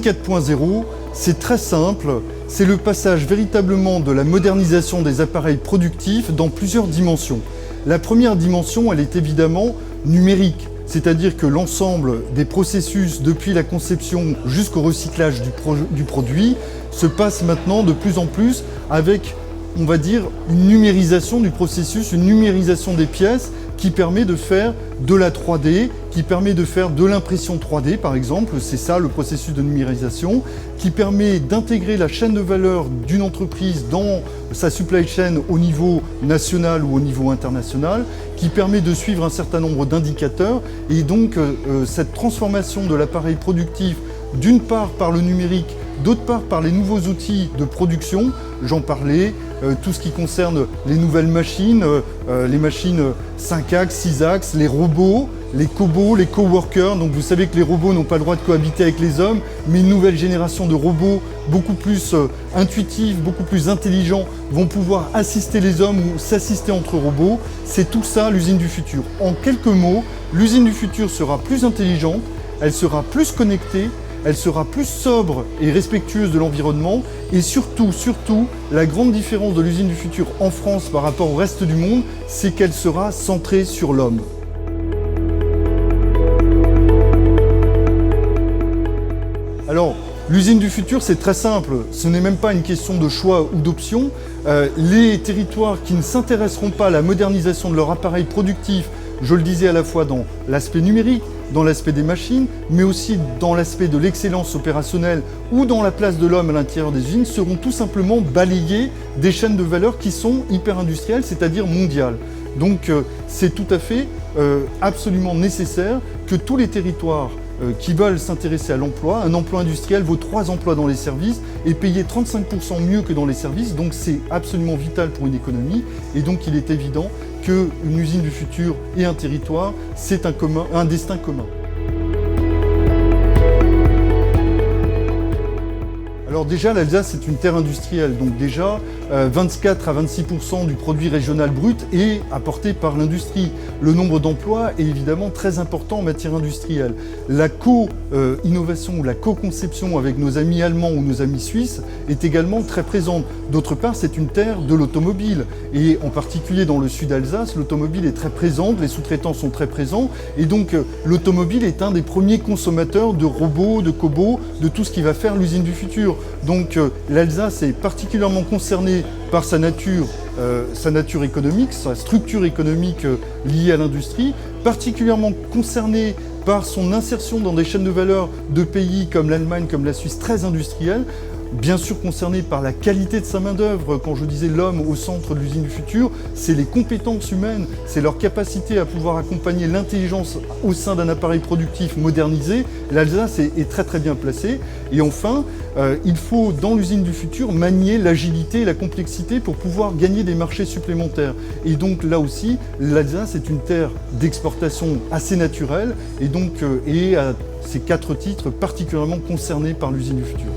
4.0, c'est très simple, c'est le passage véritablement de la modernisation des appareils productifs dans plusieurs dimensions. La première dimension, elle est évidemment numérique, c'est-à-dire que l'ensemble des processus depuis la conception jusqu'au recyclage du produit se passe maintenant de plus en plus avec, on va dire, une numérisation du processus, une numérisation des pièces qui permet de faire de la 3D, qui permet de faire de l'impression 3D par exemple, c'est ça le processus de numérisation, qui permet d'intégrer la chaîne de valeur d'une entreprise dans sa supply chain au niveau national ou au niveau international, qui permet de suivre un certain nombre d'indicateurs et donc cette transformation de l'appareil productif d'une part par le numérique, d'autre part par les nouveaux outils de production, j'en parlais, tout ce qui concerne les nouvelles machines, les machines 5 axes, 6 axes, les robots, les cobots, les coworkers. Donc vous savez que les robots n'ont pas le droit de cohabiter avec les hommes, mais une nouvelle génération de robots beaucoup plus intuitifs, beaucoup plus intelligents vont pouvoir assister les hommes ou s'assister entre robots. C'est tout ça l'usine du futur. En quelques mots, l'usine du futur sera plus intelligente, elle sera plus connectée, elle sera plus sobre et respectueuse de l'environnement et surtout, la grande différence de l'usine du futur en France par rapport au reste du monde, c'est qu'elle sera centrée sur l'homme. Alors, l'usine du futur, c'est très simple, ce n'est même pas une question de choix ou d'option. Les territoires qui ne s'intéresseront pas à la modernisation de leur appareil productif, je le disais à la fois dans l'aspect numérique, dans l'aspect des machines, mais aussi dans l'aspect de l'excellence opérationnelle ou dans la place de l'homme à l'intérieur des usines, seront tout simplement balayés des chaînes de valeur qui sont hyper industrielles, c'est-à-dire mondiales. Donc c'est tout à fait absolument nécessaire que tous les territoires qui veulent s'intéresser à l'emploi, un emploi industriel vaut 3 emplois dans les services et payé 35% mieux que dans les services, donc c'est absolument vital pour une économie et donc il est évident qu'une usine du futur et un territoire, c'est un destin commun. Alors déjà, l'Alsace est une terre industrielle, donc déjà 24 à 26% du produit régional brut est apporté par l'industrie. Le nombre d'emplois est évidemment très important en matière industrielle. La co-innovation ou la co-conception avec nos amis allemands ou nos amis suisses est également très présente. D'autre part, c'est une terre de l'automobile et en particulier dans le sud Alsace, l'automobile est très présente, les sous-traitants sont très présents et donc l'automobile est un des premiers consommateurs de robots, de cobots, de tout ce qui va faire l'usine du futur. Donc l'Alsace est particulièrement concernée par sa nature économique, sa structure économique liée à l'industrie, particulièrement concernée par son insertion dans des chaînes de valeur de pays comme l'Allemagne, comme la Suisse, très industrielles, bien sûr concernée par la qualité de sa main-d'œuvre. Quand je disais l'homme au centre de l'usine du futur, c'est les compétences humaines, c'est leur capacité à pouvoir accompagner l'intelligence au sein d'un appareil productif modernisé. L'Alsace est très très bien placée. Et enfin, il faut dans l'usine du futur manier l'agilité et la complexité pour pouvoir gagner des marchés supplémentaires. Et donc là aussi, l'Alsace est une terre d'exportation assez naturelle et donc à ces 4 titres particulièrement concernée par l'usine du futur.